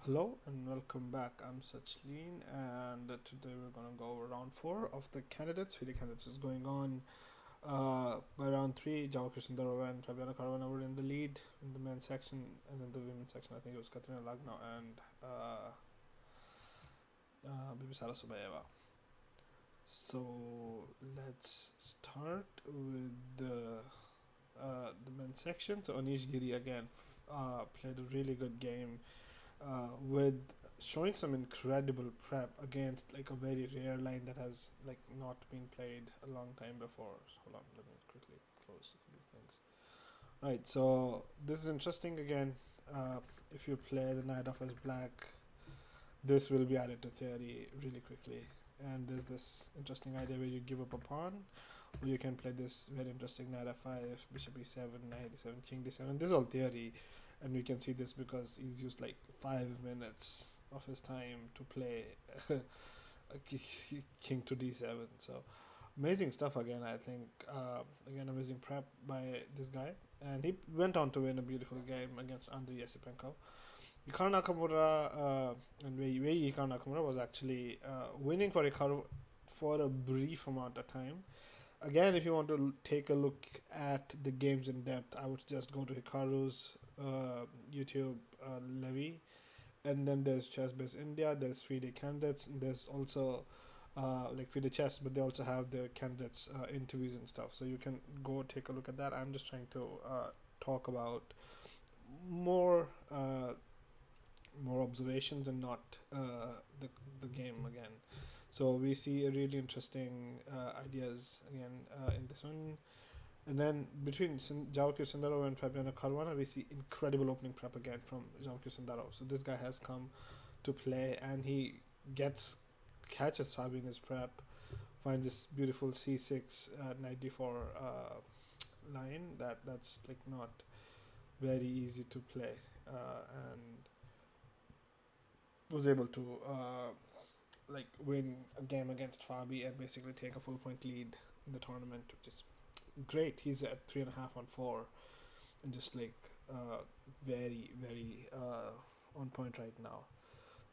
Hello and welcome back. I'm Sachleen, and today we're gonna go over round four of the candidates. Video candidates is going on. By round three, Jao Krishnadharova and Fabiana Caruana were in the lead in the men's section, and in the women's section, I think it was Katrina Lagno and Bibisara Subayeva. So let's start with the men's section. So Anish Giri again played a really good game with showing some incredible prep against like a very rare line that has like not been played a long time before. So hold on, let me quickly close a few things. Right, so this is interesting again. If you play the knight of as black, this will be added to theory really quickly. And there's this interesting idea where you give up a pawn, or you can play this very interesting knight f5, bishop e7, knight e7, king d7. This is all theory, and we can see this because he's used like 5 minutes of his time to play king to d7. So amazing stuff again. I think again amazing prep by this guy, and he went on to win a beautiful game against Andrei Yesipenko. Hikaru Nakamura and Wei Hikaru Nakamura was actually winning for Hikaru for a brief amount of time. Again, if you want to take a look at the games in depth, I would just go to Hikaru's YouTube Levy, and then there's ChessBase India, there's FIDE candidates, and there's also like FIDE Chess, but they also have the candidates interviews and stuff. So you can go take a look at that. I'm just trying to talk about more more observations and not the game again. So we see a really interesting ideas again in this one. And then between Jao Kirsandarov and Fabiano Caruana, we see incredible opening prep again from Jao Kirsandarov. So this guy has come to play, and he catches Fabi in his prep, finds this beautiful c6 knight d4 line that's like not very easy to play, and was able to like win a game against Fabi and basically take a full point lead in the tournament, which is great. He's at 3.5 on 4, and just like very on point right now.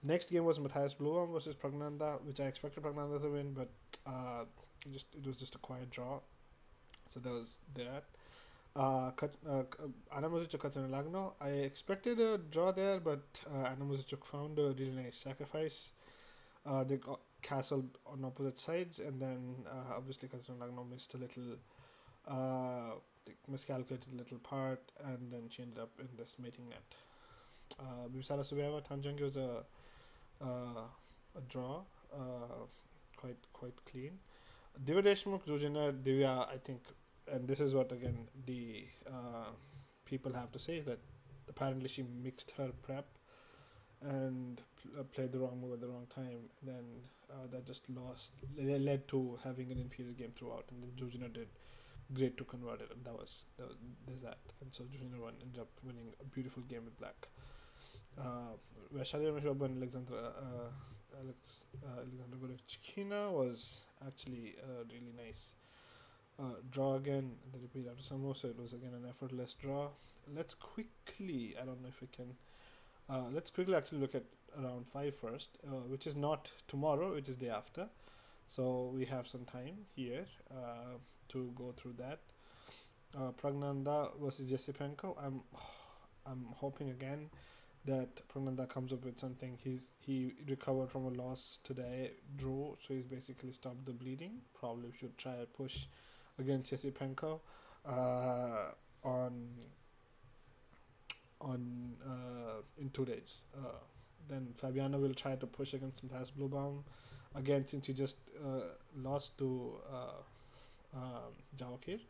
Next game was Matthias Bluem versus Pragnanda, which I expected Pragnanda to win, but it was just a quiet draw. So there was that. Anna Muzichuk Katsuna Lagno. I expected a draw there, but Anna Muzichuk found a really nice sacrifice. They got castled on opposite sides, and then obviously Katsuna Lagno missed a little, miscalculated a little part, and then she ended up in this mating net. Bibisara Subayeva Tanjangi was a draw, quite clean. Divya Deshmukh, Jojina, Divya, I think, and this is what again the people have to say, is that apparently she mixed her prep and played the wrong move at the wrong time. Then that just led to having an inferior game throughout, and then Jojina did great to convert it, and there's that. And so Jojina one ended up winning a beautiful game with black. Vaishali Rameshwab and Alexander Goretzkina was actually a really nice draw again. The repeat after Samo, so it was again an effortless draw. Let's quickly, I don't know if we can, let's quickly actually look at round 5 first, which is not tomorrow, which is day after. So we have some time here to go through that. Pragnanda versus Yesipenko. I'm hoping again that Pragnanda comes up with something. He recovered from a loss today, drew, so he's basically stopped the bleeding. Probably should try a push against Yesipenko on in 2 days. Then Fabiano will try to push against Matthias Bluebaum again, since he just lost to Jawakir.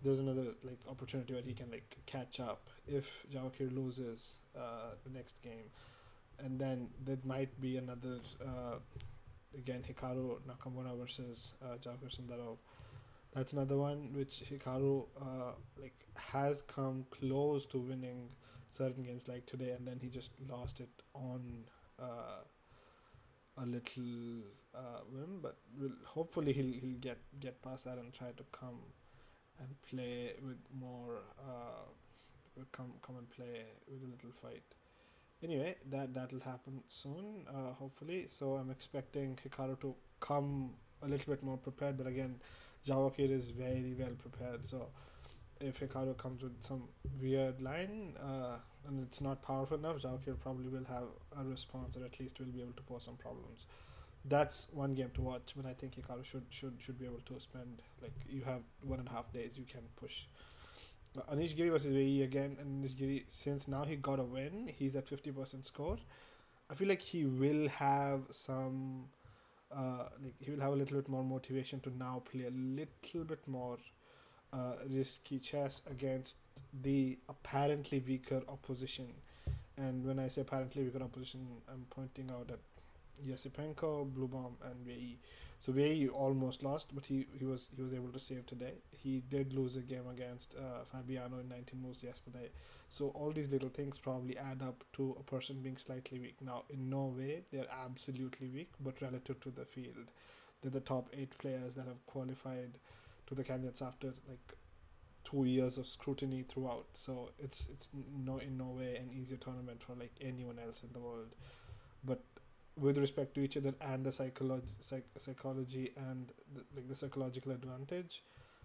There's another like opportunity where he can like catch up if Jawakir loses the next game, and then there might be another again Hikaru Nakamura versus Jawakir Sundarov. That's another one which Hikaru like has come close to winning certain games like today, and then he just lost it on a little whim. But hopefully he'll get past that and try to come and play with more come and play with a little fight Anyway, that'll happen soon, hopefully. So I'm expecting Hikaru to come a little bit more prepared, but again, Javakir is very well prepared. So if Hikaru comes with some weird line and it's not powerful enough, Javakir probably will have a response, or at least will be able to pose some problems. That's one game to watch, but I think Hikaru should be able to spend, like, you have 1.5 days, you can push. Anish Giri versus VE again, and Anish Giri, since now he got a win, he's at 50% score. I feel like he will have some, like, he will have a little bit more motivation to now play a little bit more risky chess against the apparently weaker opposition. And when I say apparently weaker opposition, I'm pointing out at Yasipenko, Blue Bomb, and VE. So VE almost lost, but he was able to save today. He did lose a game against Fabiano in 19 moves yesterday. So all these little things probably add up to a person being slightly weak. Now, in no way they're absolutely weak, but relative to the field, they're the top 8 players that have qualified to the candidates after like 2 years of scrutiny throughout. So it's no in no way an easier tournament for like anyone else in the world. But with respect to each other and the psychology and the psychological advantage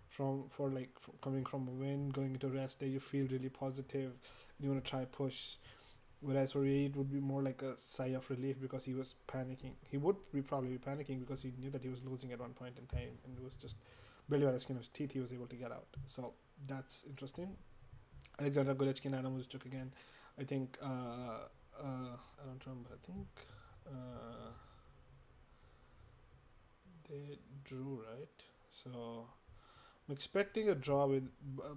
from for like coming from a win, going into rest day, you feel really positive. You want to try push. Whereas for Ray, it would be more like a sigh of relief because he was panicking. He would be probably be panicking because he knew that he was losing at one point in time, and it was just barely by the skin of his teeth he was able to get out. So that's interesting. Alexander Golechkin and Adam Muzichuk again. I think I don't remember. I think they drew, right. So I'm expecting a draw with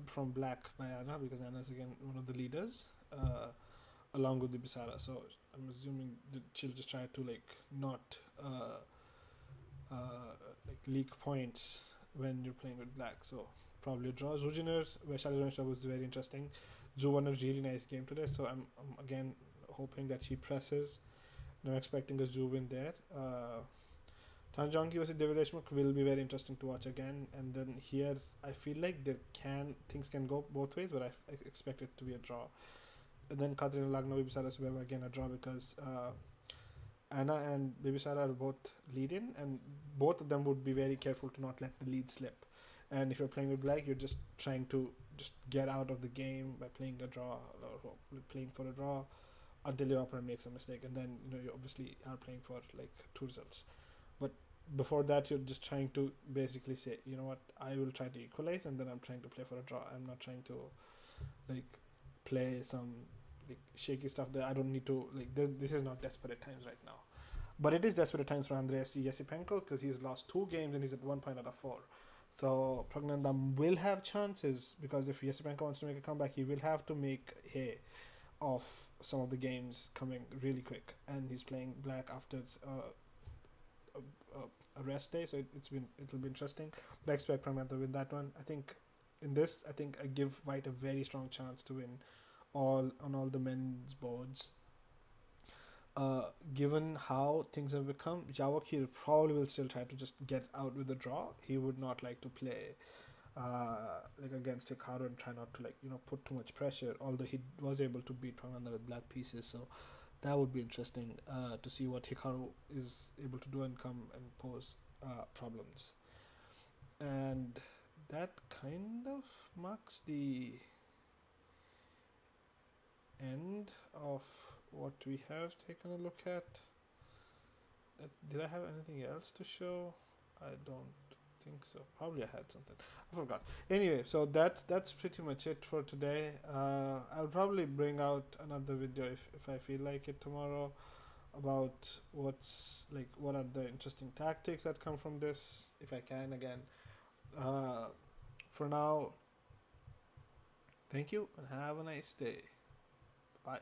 from Black by Anna because Anna's again one of the leaders, along with the Bisara. So I'm assuming that she'll just try to like not like leak points when you're playing with Black. So probably a draw. Zujiner Vaishali was very interesting. Zhu won a really nice game today, so I'm again hoping that she presses. And I'm expecting a Zhu win there. Tanjongi versus David Deshmukh will be very interesting to watch again. And then here, I feel like things can go both ways, but I expect it to be a draw. And then Katrina Lagna, Bibisara Subeba again a draw because Anna and Bibisara are both leading, and both of them would be very careful to not let the lead slip. And if you're playing with Black, you're just trying to just get out of the game by playing a draw or playing for a draw until your opponent makes a mistake, and then you obviously are playing for like 2 results. But before that, you're just trying to basically say, you know what, I will try to equalize, and then I'm trying to play for a draw. I'm not trying to like play some like shaky stuff that I don't need to like. This is not desperate times right now, but it is desperate times for Andreas Yasipenko because he's lost 2 games and he's at 1 point out of 4. So Pragnandam will have chances because if Yasipenko wants to make a comeback, he will have to make hay of some of the games coming really quick, and he's playing Black after a rest day, so it'll be interesting. But I expect Pragnant to win that one. I think in this, I give White a very strong chance to win all the men's boards. Given how things have become, Javakir probably will still try to just get out with a draw. He would not like to play like against Hikaru and try not to like put too much pressure. Although he was able to beat Prananda with black pieces, so that would be interesting to see what Hikaru is able to do and come and pose problems. And that kind of marks the end of what we have taken a look at. Did I have anything else to show? I don't think so. Probably I had something. I forgot. Anyway, so that's pretty much it for today. I'll probably bring out another video if I feel like it tomorrow about what are the interesting tactics that come from this, if I can again. For now, thank you and have a nice day. Bye.